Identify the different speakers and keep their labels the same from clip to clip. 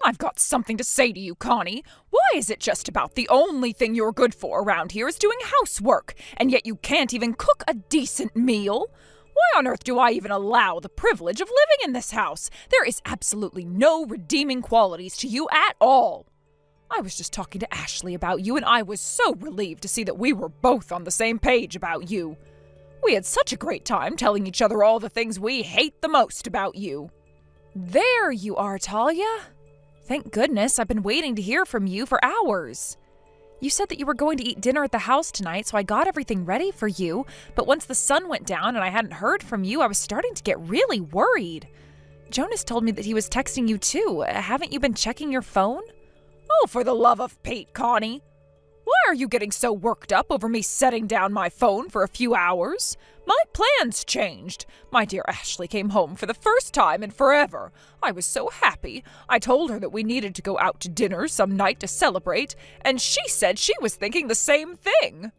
Speaker 1: I've got something to say to you, Connie. Why is it just about the only thing you're good for around here is doing housework, and yet you can't even cook a decent meal? Why on earth do I even allow the privilege of living in this house? There is absolutely no redeeming qualities to you at all. I was just talking to Ashley about you, and I was so relieved to see that we were both on the same page about you. We had such a great time telling each other all the things we hate the most about you. There you are, Talia. Thank goodness, I've been waiting to hear from you for hours. You said that you were going to eat dinner at the house tonight, so I got everything ready for you, but once the sun went down and I hadn't heard from you, I was starting to get really worried. Jonas told me that he was texting you too. Haven't you been checking your phone? Oh, for the love of Pete, Connie. Why are you getting so worked up over me setting down my phone for a few hours? My plans changed. My dear Ashley came home for the first time in forever. I was so happy. I told her that we needed to go out to dinner some night to celebrate, and she said she was thinking the same thing.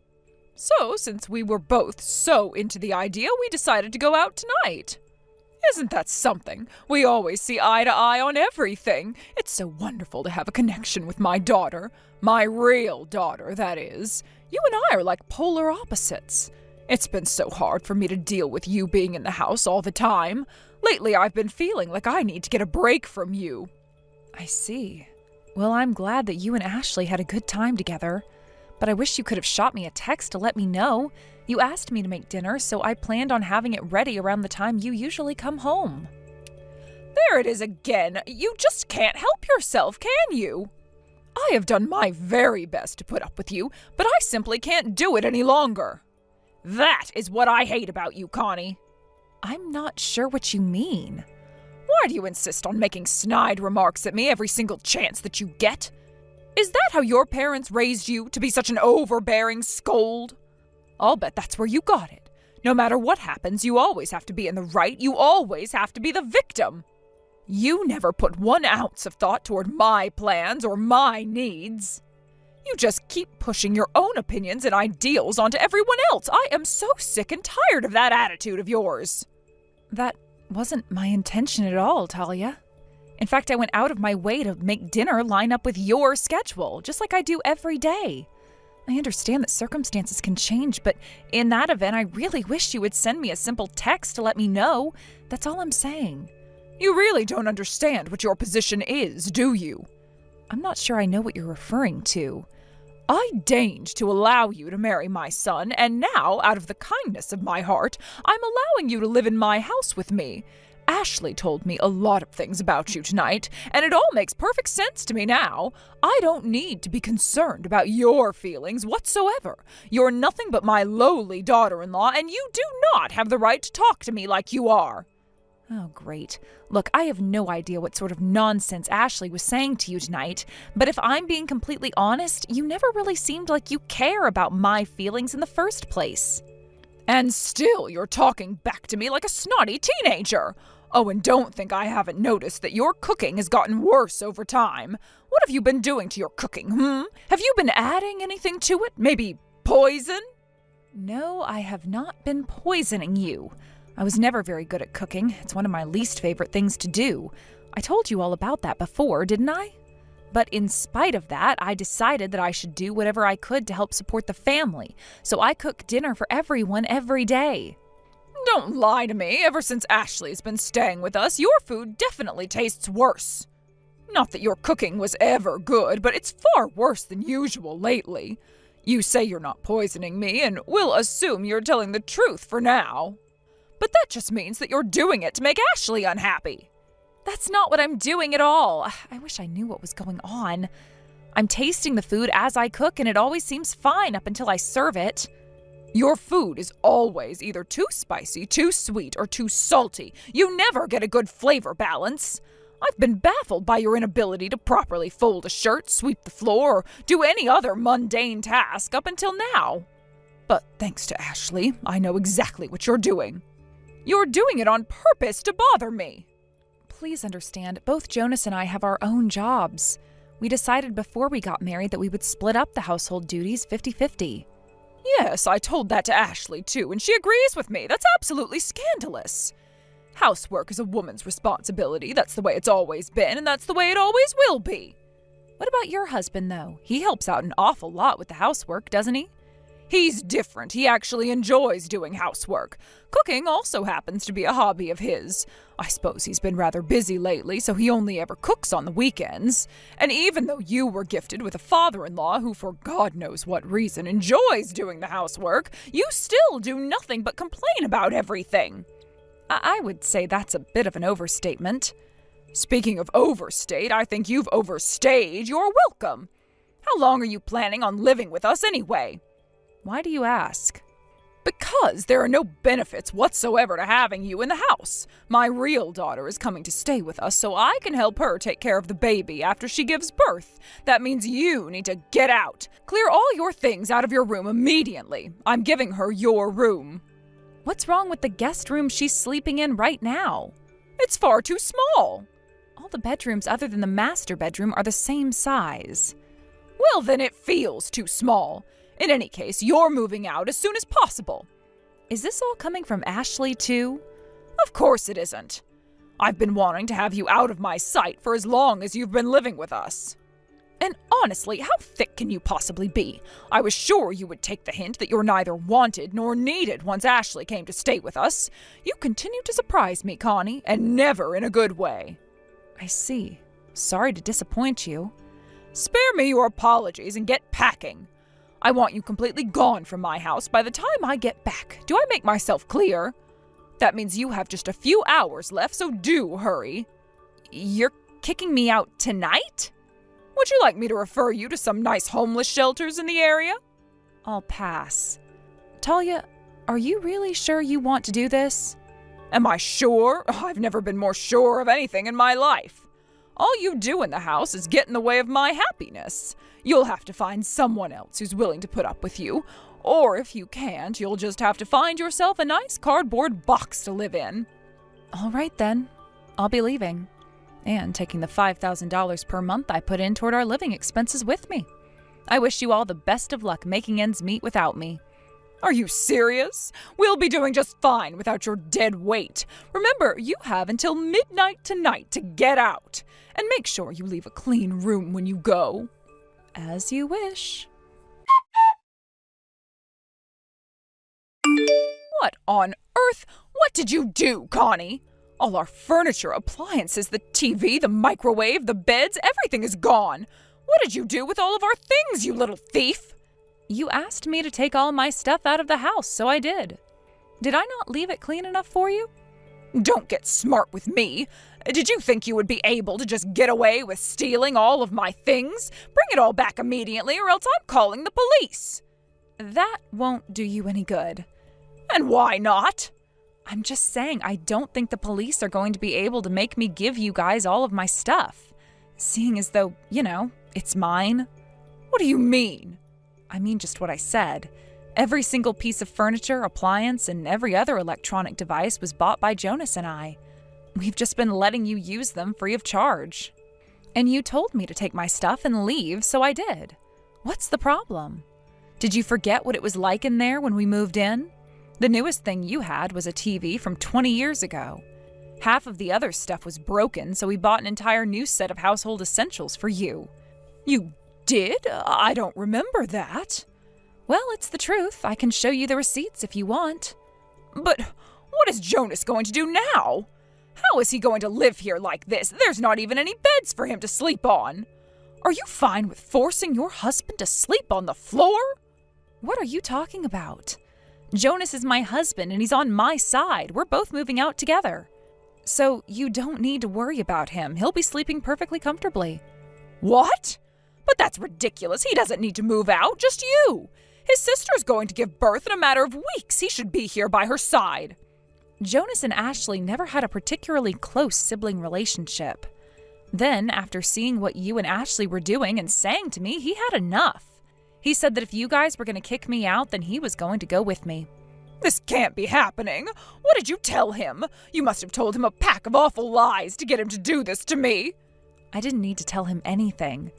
Speaker 1: So, since we were both so into the idea, we decided to go out tonight. Isn't that something? We always see eye to eye on everything. It's so wonderful to have a connection with my daughter. My real daughter, that is. You and I are like polar opposites. It's been so hard for me to deal with you being in the house all the time. Lately, I've been feeling like I need to get a break from you. I see. Well, I'm glad that you and Ashley had a good time together. But I wish you could have shot me a text to let me know. You asked me to make dinner, so I planned on having it ready around the time you usually come home. There it is again. You just can't help yourself, can you? I have done my very best to put up with you, but I simply can't do it any longer. That is what I hate about you, Connie. I'm not sure what you mean. Why do you insist on making snide remarks at me every single chance that you get? Is that how your parents raised you, to be such an overbearing scold? I'll bet that's where you got it. No matter what happens, you always have to be in the right. You always have to be the victim. You never put 1 ounce of thought toward my plans or my needs. You just keep pushing your own opinions and ideals onto everyone else. I am so sick and tired of that attitude of yours. That wasn't my intention at all, Talia. In fact, I went out of my way to make dinner line up with your schedule, just like I do every day. I understand that circumstances can change, but in that event, I really wish you would send me a simple text to let me know. That's all I'm saying. You really don't understand what your position is, do you? I'm not sure I know what you're referring to. I deigned to allow you to marry my son, and now, out of the kindness of my heart, I'm allowing you to live in my house with me. Ashley told me a lot of things about you tonight, and it all makes perfect sense to me now. I don't need to be concerned about your feelings whatsoever. You're nothing but my lowly daughter-in-law, and you do not have the right to talk to me like you are. Oh, great. Look, I have no idea what sort of nonsense Ashley was saying to you tonight, but if I'm being completely honest, you never really seemed like you care about my feelings in the first place. And still you're talking back to me like a snotty teenager. Oh, and don't think I haven't noticed that your cooking has gotten worse over time. What have you been doing to your cooking, Have you been adding anything to it? Maybe poison? No, I have not been poisoning you. I was never very good at cooking. It's one of my least favorite things to do. I told you all about that before, didn't I? But in spite of that, I decided that I should do whatever I could to help support the family, so I cook dinner for everyone every day. Don't lie to me. Ever since Ashley's been staying with us, your food definitely tastes worse. Not that your cooking was ever good, but it's far worse than usual lately. You say you're not poisoning me, and we'll assume you're telling the truth for now. But that just means that you're doing it to make Ashley unhappy. That's not what I'm doing at all. I wish I knew what was going on. I'm tasting the food as I cook, and it always seems fine up until I serve it. Your food is always either too spicy, too sweet, or too salty. You never get a good flavor balance. I've been baffled by your inability to properly fold a shirt, sweep the floor, or do any other mundane task up until now. But thanks to Ashley, I know exactly what you're doing. You're doing it on purpose to bother me. Please understand, both Jonas and I have our own jobs. We decided before we got married that we would split up the household duties 50-50. Yes, I told that to Ashley too, and she agrees with me. That's absolutely scandalous. Housework is a woman's responsibility. That's the way it's always been, and that's the way it always will be. What about your husband, though? He helps out an awful lot with the housework, doesn't he? He's different. He actually enjoys doing housework. Cooking also happens to be a hobby of his. I suppose he's been rather busy lately, so he only ever cooks on the weekends. And even though you were gifted with a father-in-law who, for God knows what reason, enjoys doing the housework, you still do nothing but complain about everything. I would say that's a bit of an overstatement. Speaking of overstate, I think you've overstayed your welcome. How long are you planning on living with us anyway? Why do you ask? Because there are no benefits whatsoever to having you in the house. My real daughter is coming to stay with us so I can help her take care of the baby after she gives birth. That means you need to get out. Clear all your things out of your room immediately. I'm giving her your room. What's wrong with the guest room she's sleeping in right now? It's far too small. All the bedrooms other than the master bedroom are the same size. Well, then it feels too small. In any case, you're moving out as soon as possible. Is this all coming from Ashley, too? Of course it isn't. I've been wanting to have you out of my sight for as long as you've been living with us. And honestly, how thick can you possibly be? I was sure you would take the hint that you're neither wanted nor needed once Ashley came to stay with us. You continue to surprise me, Connie, and never in a good way. I see. Sorry to disappoint you. Spare me your apologies and get packing. I want you completely gone from my house by the time I get back. Do I make myself clear? That means you have just a few hours left, so do hurry. You're kicking me out tonight? Would you like me to refer you to some nice homeless shelters in the area? I'll pass. Talia, are you really sure you want to do this? Am I sure? I've never been more sure of anything in my life. All you do in the house is get in the way of my happiness. You'll have to find someone else who's willing to put up with you. Or if you can't, you'll just have to find yourself a nice cardboard box to live in. All right then. I'll be leaving. And taking the $5,000 per month I put in toward our living expenses with me. I wish you all the best of luck making ends meet without me. Are you serious? We'll be doing just fine without your dead weight. Remember, you have until midnight tonight to get out. And make sure you leave a clean room when you go. As you wish. What on earth? What did you do, Connie? All our furniture, appliances, the TV, the microwave, the beds, everything is gone. What did you do with all of our things, you little thief? You asked me to take all my stuff out of the house, so I did. Did I not leave it clean enough for you? Don't get smart with me. Did you think you would be able to just get away with stealing all of my things? Bring it all back immediately, or else I'm calling the police. That won't do you any good. And why not? I'm just saying I don't think the police are going to be able to make me give you guys all of my stuff. Seeing as though, it's mine. What do you mean? I mean just what I said. Every single piece of furniture, appliance, and every other electronic device was bought by Jonas and I. We've just been letting you use them free of charge. And you told me to take my stuff and leave, so I did. What's the problem? Did you forget what it was like in there when we moved in? The newest thing you had was a TV from 20 years ago. Half of the other stuff was broken, so we bought an entire new set of household essentials for you. You did? I don't remember that. Well, it's the truth. I can show you the receipts if you want. But what is Jonas going to do now? How is he going to live here like this? There's not even any beds for him to sleep on. Are you fine with forcing your husband to sleep on the floor? What are you talking about? Jonas is my husband and he's on my side. We're both moving out together. So you don't need to worry about him. He'll be sleeping perfectly comfortably. What? But that's ridiculous. He doesn't need to move out, just you. His sister's going to give birth in a matter of weeks. He should be here by her side. Jonas and Ashley never had a particularly close sibling relationship. Then, after seeing what you and Ashley were doing and saying to me, he had enough. He said that if you guys were going to kick me out, then he was going to go with me. This can't be happening. What did you tell him? You must have told him a pack of awful lies to get him to do this to me. I didn't need to tell him anything.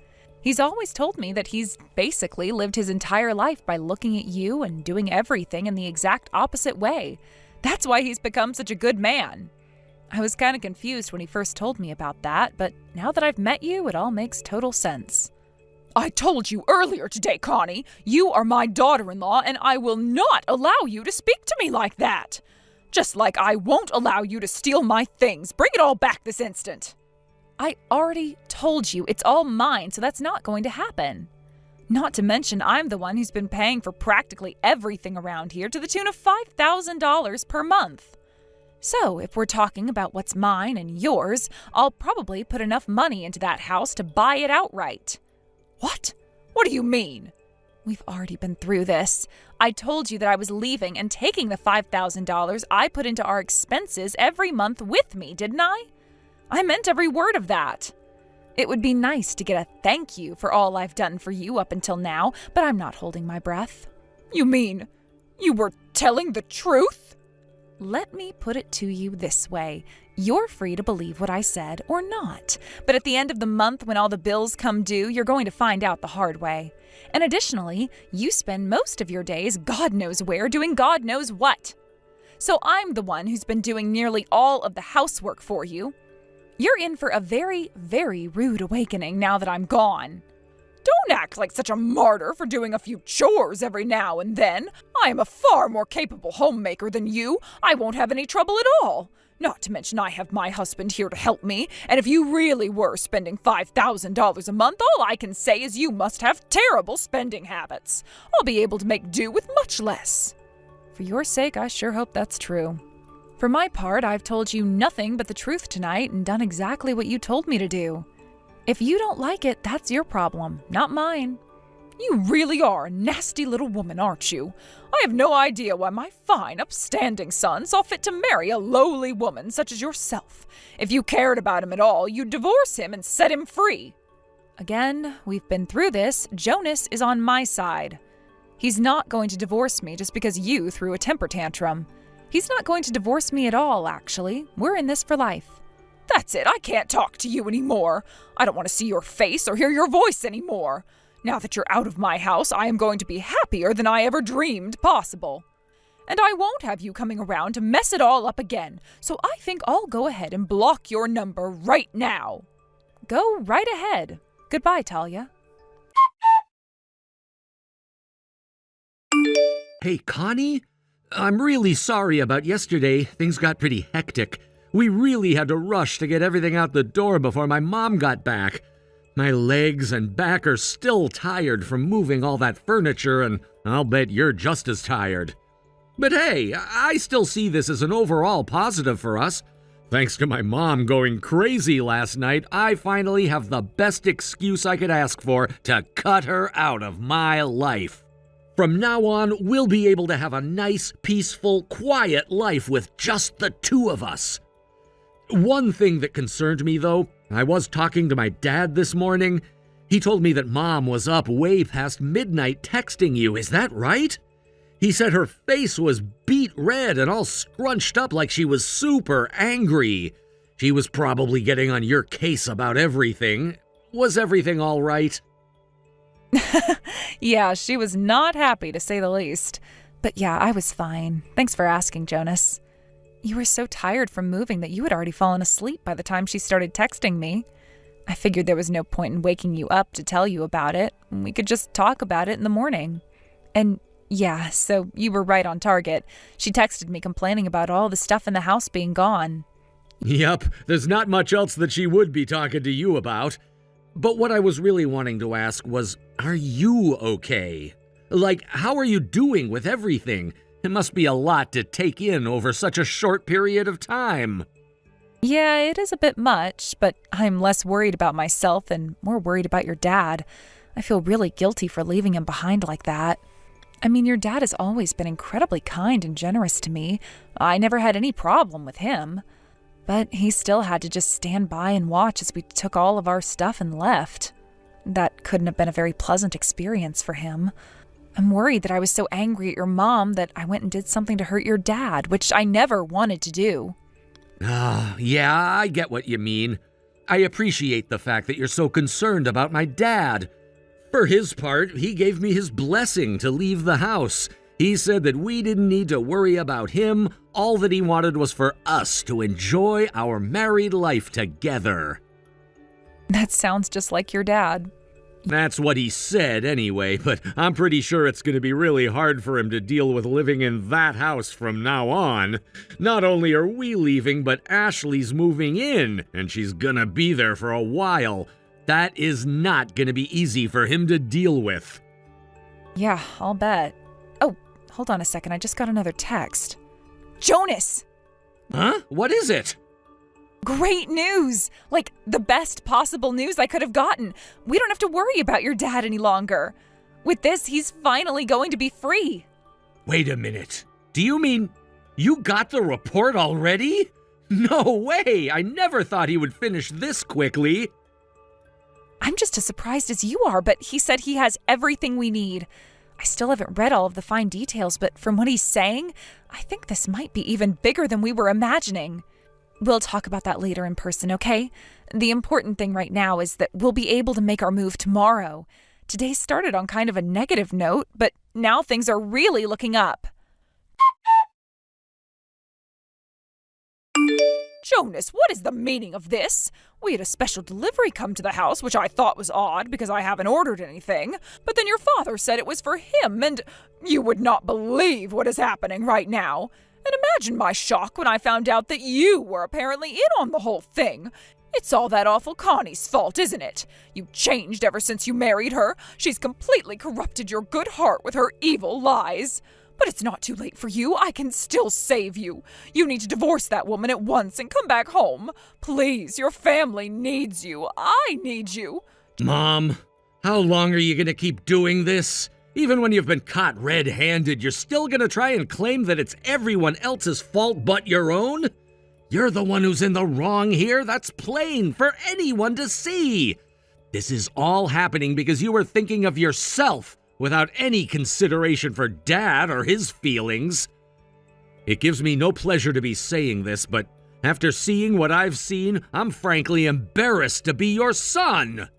Speaker 1: He's always told me that he's basically lived his entire life by looking at you and doing everything in the exact opposite way. That's why he's become such a good man. I was kind of confused when he first told me about that, but now that I've met you, it all makes total sense. I told you earlier today, Connie, you are my daughter-in-law, and I will not allow you to speak to me like that. Just like I won't allow you to steal my things. Bring it all back this instant. I already told you it's all mine, so that's not going to happen. Not to mention, I'm the one who's been paying for practically everything around here to the tune of $5,000 per month. So, if we're talking about what's mine and yours, I'll probably put enough money into that house to buy it outright. What? What do you mean? We've already been through this. I told you that I was leaving and taking the $5,000 I put into our expenses every month with me, didn't I? I meant every word of that. It would be nice to get a thank you for all I've done for you up until now, but I'm not holding my breath. You mean you were telling the truth? Let me put it to you this way. You're free to believe what I said or not. But at the end of the month, when all the bills come due, you're going to find out the hard way. And additionally, you spend most of your days God knows where doing God knows what. So I'm the one who's been doing nearly all of the housework for you. You're in for a very, very rude awakening now that I'm gone. Don't act like such a martyr for doing a few chores every now and then. I am a far more capable homemaker than you. I won't have any trouble at all. Not to mention I have my husband here to help me, and if you really were spending $5,000 a month, all I can say is you must have terrible spending habits. I'll be able to make do with much less. For your sake, I sure hope that's true. For my part, I've told you nothing but the truth tonight and done exactly what you told me to do. If you don't like it, that's your problem, not mine. You really are a nasty little woman, aren't you? I have no idea why my fine, upstanding son saw fit to marry a lowly woman such as yourself. If you cared about him at all, you'd divorce him and set him free. Again, we've been through this. Jonas is on my side. He's not going to divorce me just because you threw a temper tantrum. He's not going to divorce me at all, actually. We're in this for life. That's it. I can't talk to you anymore. I don't want to see your face or hear your voice anymore. Now that you're out of my house, I am going to be happier than I ever dreamed possible. And I won't have you coming around to mess it all up again, so I think I'll go ahead and block your number right now. Go right ahead. Goodbye, Talia.
Speaker 2: Hey, Connie? I'm really sorry about yesterday. Things got pretty hectic. We really had to rush to get everything out the door before my mom got back. My legs and back are still tired from moving all that furniture, and I'll bet you're just as tired. But hey, I still see this as an overall positive for us. Thanks to my mom going crazy last night, I finally have the best excuse I could ask for to cut her out of my life. From now on, we'll be able to have a nice, peaceful, quiet life with just the two of us. One thing that concerned me, though, I was talking to my dad this morning. He told me that Mom was up way past midnight texting you. Is that right? He said her face was beet red and all scrunched up like she was super angry. She was probably getting on your case about everything. Was everything all right?
Speaker 1: Yeah, she was not happy, to say the least. But yeah, I was fine. Thanks for asking, Jonas. You were so tired from moving that you had already fallen asleep by the time she started texting me. I figured there was no point in waking you up to tell you about it. We could just talk about it in the morning. And yeah, so you were right on target. She texted me complaining about all the stuff in the house being gone.
Speaker 2: Yep, there's not much else that she would be talking to you about. But what I was really wanting to ask was, are you okay? Like, how are you doing with everything? It must be a lot to take in over such a short period of time.
Speaker 1: Yeah, it is a bit much, but I'm less worried about myself and more worried about your dad. I feel really guilty for leaving him behind like that. I mean, your dad has always been incredibly kind and generous to me. I never had any problem with him. But he still had to just stand by and watch as we took all of our stuff and left. That couldn't have been a very pleasant experience for him. I'm worried that I was so angry at your mom that I went and did something to hurt your dad, which I never wanted to do.
Speaker 2: Yeah, I get what you mean. I appreciate the fact that you're so concerned about my dad. For his part, he gave me his blessing to leave the house. He said that we didn't need to worry about him. All that he wanted was for us to enjoy our married life together.
Speaker 1: That sounds just like your dad.
Speaker 2: That's what he said anyway, but I'm pretty sure it's going to be really hard for him to deal with living in that house from now on. Not only are we leaving, but Ashley's moving in, and she's gonna be there for a while. That is not gonna be easy for him to deal with.
Speaker 1: Yeah, I'll bet. Oh, hold on a second, I just got another text. Jonas!
Speaker 2: Huh? What is it?
Speaker 1: Great news! Like, the best possible news I could have gotten. We don't have to worry about your dad any longer. With this, he's finally going to be free.
Speaker 2: Wait a minute. Do you mean you got the report already? No way! I never thought he would finish this quickly.
Speaker 1: I'm just as surprised as you are, but he said he has everything we need. I still haven't read all of the fine details, but from what he's saying, I think this might be even bigger than we were imagining. We'll talk about that later in person, okay? The important thing right now is that we'll be able to make our move tomorrow. Today started on kind of a negative note, but now things are really looking up. Jonas, what is the meaning of this? We had a special delivery come to the house, which I thought was odd because I haven't ordered anything. But then your father said it was for him, and you would not believe what is happening right now. And imagine my shock when I found out that you were apparently in on the whole thing. It's all that awful Connie's fault, isn't it? You changed ever since you married her. She's completely corrupted your good heart with her evil lies. But it's not too late for you. I can still save you. You need to divorce that woman at once and come back home. Please, your family needs you. I need you.
Speaker 2: Mom, how long are you going to keep doing this? Even when you've been caught red-handed, you're still gonna try and claim that it's everyone else's fault but your own? You're the one who's in the wrong here. That's plain for anyone to see. This is all happening because you were thinking of yourself without any consideration for Dad or his feelings. It gives me no pleasure to be saying this, but after seeing what I've seen, I'm frankly embarrassed to be your son.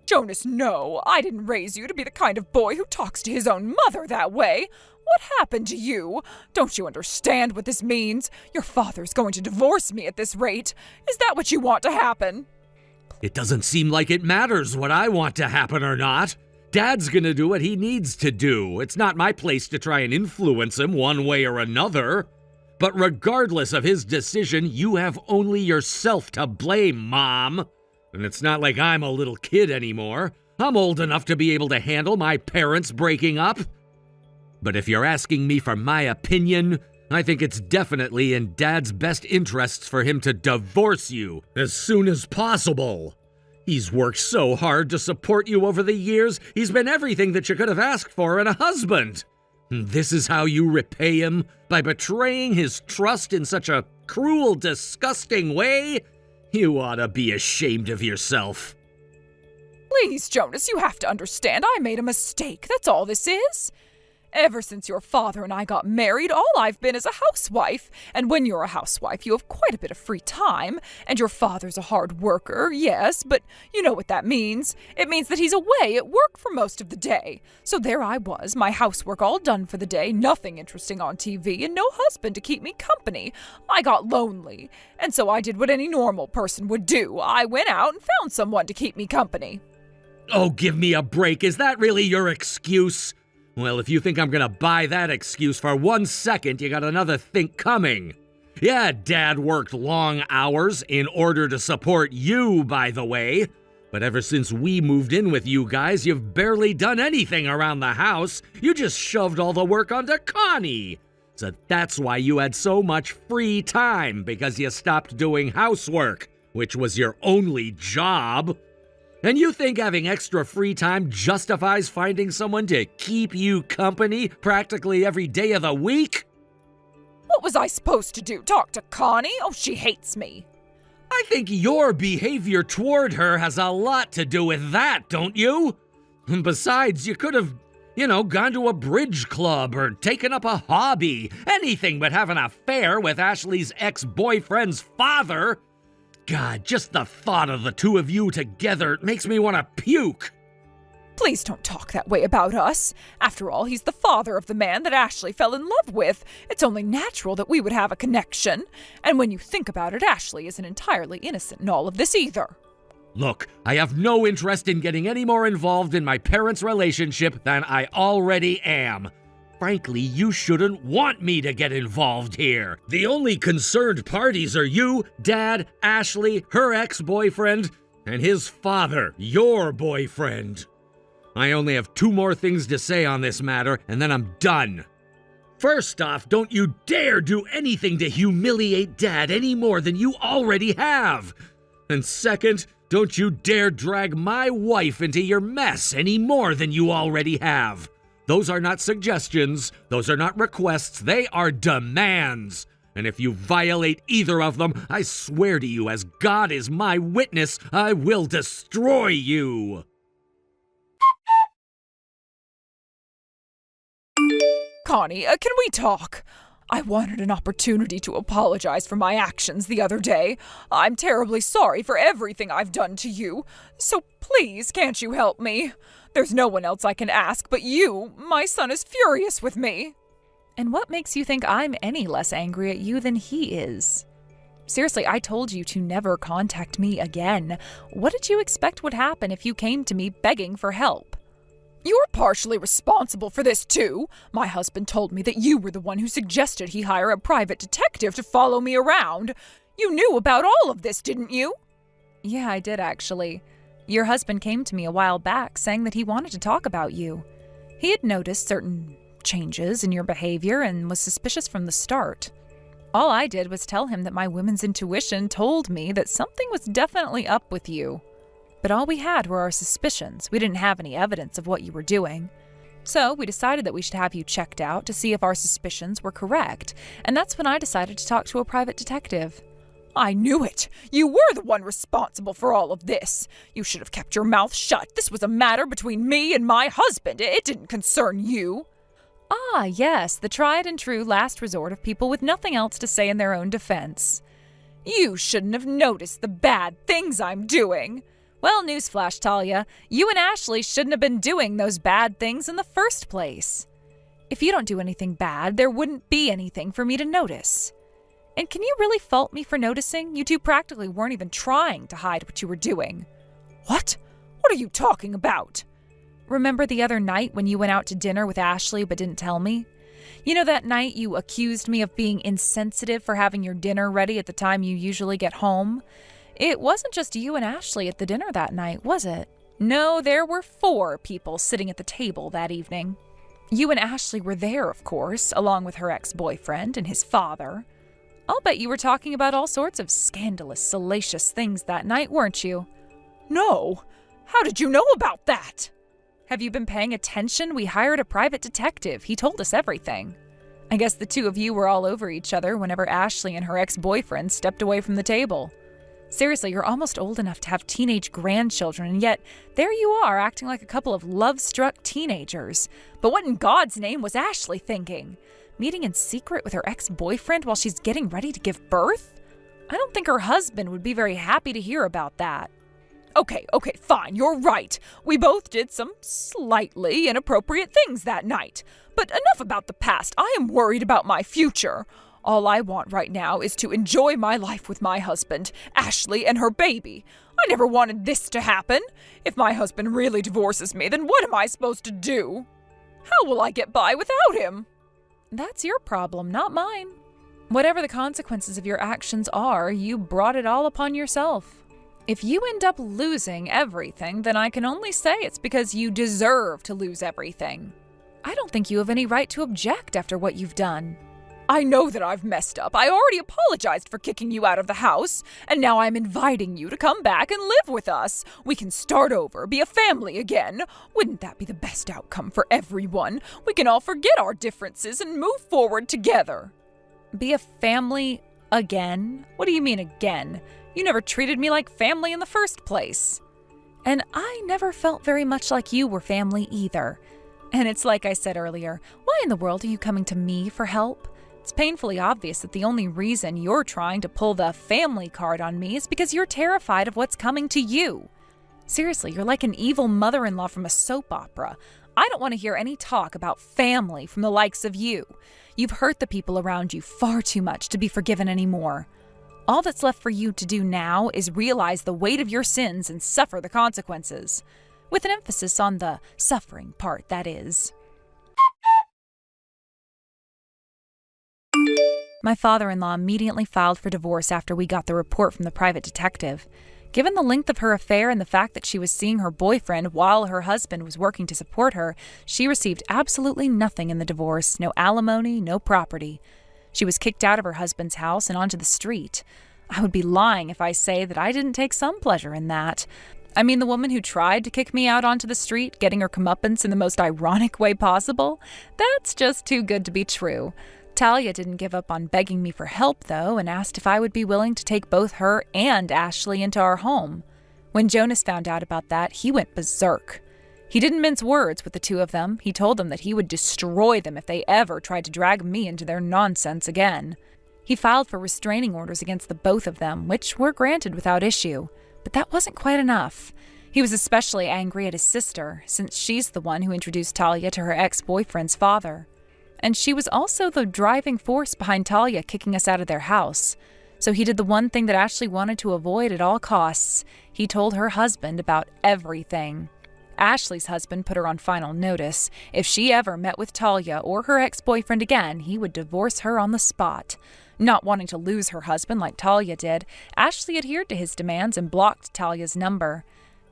Speaker 1: Jonas, no. I didn't raise you to be the kind of boy who talks to his own mother that way. What happened to you? Don't you understand what this means? Your father's going to divorce me at this rate. Is that what you want to happen?
Speaker 2: It doesn't seem like it matters what I want to happen or not. Dad's gonna do what he needs to do. It's not my place to try and influence him one way or another. But regardless of his decision, you have only yourself to blame, Mom. And it's not like I'm a little kid anymore. I'm old enough to be able to handle my parents breaking up. But if you're asking me for my opinion, I think it's definitely in Dad's best interests for him to divorce you as soon as possible. He's worked so hard to support you over the years. He's been everything that you could have asked for in a husband. And this is how you repay him? By betraying his trust in such a cruel, disgusting way? You ought to be ashamed of yourself.
Speaker 1: Please, Jonas, you have to understand I made a mistake. That's all this is. Ever since your father and I got married, all I've been is a housewife. And when you're a housewife, you have quite a bit of free time. And your father's a hard worker, yes, but you know what that means. It means that he's away at work for most of the day. So there I was, my housework all done for the day, nothing interesting on TV, and no husband to keep me company. I got lonely. And so I did what any normal person would do. I went out and found someone to keep me company.
Speaker 2: Oh, give me a break. Is that really your excuse? Well, if you think I'm gonna buy that excuse for 1 second, you got another think coming. Yeah, Dad worked long hours in order to support you, by the way. But ever since we moved in with you guys, you've barely done anything around the house. You just shoved all the work onto Connie. So that's why you had so much free time, because you stopped doing housework, which was your only job. And you think having extra free time justifies finding someone to keep you company practically every day of the week?
Speaker 1: What was I supposed to do? Talk to Connie? Oh, she hates me.
Speaker 2: I think your behavior toward her has a lot to do with that, don't you? And besides, you could have, gone to a bridge club or taken up a hobby. Anything but have an affair with Ashley's ex-boyfriend's father. God, just the thought of the two of you together makes me want to puke.
Speaker 1: Please don't talk that way about us. After all, he's the father of the man that Ashley fell in love with. It's only natural that we would have a connection. And when you think about it, Ashley isn't entirely innocent in all of this either.
Speaker 2: Look, I have no interest in getting any more involved in my parents' relationship than I already am. Frankly, you shouldn't want me to get involved here. The only concerned parties are you, Dad, Ashley, her ex-boyfriend, and his father, your boyfriend. I only have 2 more things to say on this matter, and then I'm done. First off, don't you dare do anything to humiliate Dad any more than you already have. And second, don't you dare drag my wife into your mess any more than you already have. Those are not suggestions, those are not requests, they are demands. And if you violate either of them, I swear to you, as God is my witness, I will destroy you.
Speaker 1: Connie, can we talk? I wanted an opportunity to apologize for my actions the other day. I'm terribly sorry for everything I've done to you. So please, can't you help me? There's no one else I can ask but you. My son is furious with me. And what makes you think I'm any less angry at you than he is? Seriously, I told you to never contact me again. What did you expect would happen if you came to me begging for help? You're partially responsible for this, too. My husband told me that you were the one who suggested he hire a private detective to follow me around. You knew about all of this, didn't you? Yeah, I did, actually. Your husband came to me a while back saying that he wanted to talk about you. He had noticed certain changes in your behavior and was suspicious from the start. All I did was tell him that my woman's intuition told me that something was definitely up with you. But all we had were our suspicions. We didn't have any evidence of what you were doing. So we decided that we should have you checked out to see if our suspicions were correct, and that's when I decided to talk to a private detective. I knew it! You were the one responsible for all of this. You should have kept your mouth shut. This was a matter between me and my husband. It didn't concern you. Ah, yes, the tried and true last resort of people with nothing else to say in their own defense. You shouldn't have noticed the bad things I'm doing. Well, newsflash, Talia, you and Ashley shouldn't have been doing those bad things in the first place. If you don't do anything bad, there wouldn't be anything for me to notice. And can you really fault me for noticing? You two practically weren't even trying to hide what you were doing. What? What are you talking about? Remember the other night when you went out to dinner with Ashley but didn't tell me? You know that night you accused me of being insensitive for having your dinner ready at the time you usually get home? It wasn't just you and Ashley at the dinner that night, was it? No, there were 4 people sitting at the table that evening. You and Ashley were there, of course, along with her ex-boyfriend and his father. I'll bet you were talking about all sorts of scandalous, salacious things that night, weren't you? No. How did you know about that? Have you been paying attention? We hired a private detective. He told us everything. I guess the 2 of you were all over each other whenever Ashley and her ex-boyfriend stepped away from the table. Seriously, you're almost old enough to have teenage grandchildren, and yet there you are acting like a couple of love-struck teenagers. But what in God's name was Ashley thinking? Meeting in secret with her ex-boyfriend while she's getting ready to give birth? I don't think her husband would be very happy to hear about that. Okay, fine, you're right. We both did some slightly inappropriate things that night. But enough about the past. I am worried about my future. All I want right now is to enjoy my life with my husband, Ashley, and her baby. I never wanted this to happen. If my husband really divorces me, then what am I supposed to do? How will I get by without him? That's your problem, not mine. Whatever the consequences of your actions are, you brought it all upon yourself. If you end up losing everything, then I can only say it's because you deserve to lose everything. I don't think you have any right to object after what you've done. I know that I've messed up. I already apologized for kicking you out of the house, and now I'm inviting you to come back and live with us. We can start over, be a family again. Wouldn't that be the best outcome for everyone? We can all forget our differences and move forward together. Be a family again? What do you mean again? You never treated me like family in the first place. And I never felt very much like you were family either. And it's like I said earlier, why in the world are you coming to me for help? It's painfully obvious that the only reason you're trying to pull the family card on me is because you're terrified of what's coming to you. Seriously, you're like an evil mother-in-law from a soap opera. I don't want to hear any talk about family from the likes of you. You've hurt the people around you far too much to be forgiven anymore. All that's left for you to do now is realize the weight of your sins and suffer the consequences. With an emphasis on the suffering part, that is. My father-in-law immediately filed for divorce after we got the report from the private detective. Given the length of her affair and the fact that she was seeing her boyfriend while her husband was working to support her, she received absolutely nothing in the divorce, no alimony, no property. She was kicked out of her husband's house and onto the street. I would be lying if I say that I didn't take some pleasure in that. I mean, the woman who tried to kick me out onto the street, getting her comeuppance in the most ironic way possible, that's just too good to be true. Talia didn't give up on begging me for help, though, and asked if I would be willing to take both her and Ashley into our home. When Jonas found out about that, he went berserk. He didn't mince words with the two of them. He told them that he would destroy them if they ever tried to drag me into their nonsense again. He filed for restraining orders against the both of them, which were granted without issue. But that wasn't quite enough. He was especially angry at his sister, since she's the one who introduced Talia to her ex-boyfriend's father. And she was also the driving force behind Talia kicking us out of their house. So he did the one thing that Ashley wanted to avoid at all costs. He told her husband about everything. Ashley's husband put her on final notice. If she ever met with Talia or her ex-boyfriend again, he would divorce her on the spot. Not wanting to lose her husband like Talia did, Ashley adhered to his demands and blocked Talia's number.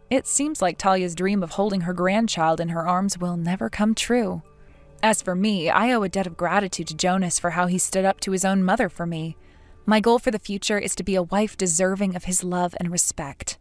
Speaker 1: It seems like Talia's dream of holding her grandchild in her arms will never come true. As for me, I owe a debt of gratitude to Jonas for how he stood up to his own mother for me. My goal for the future is to be a wife deserving of his love and respect.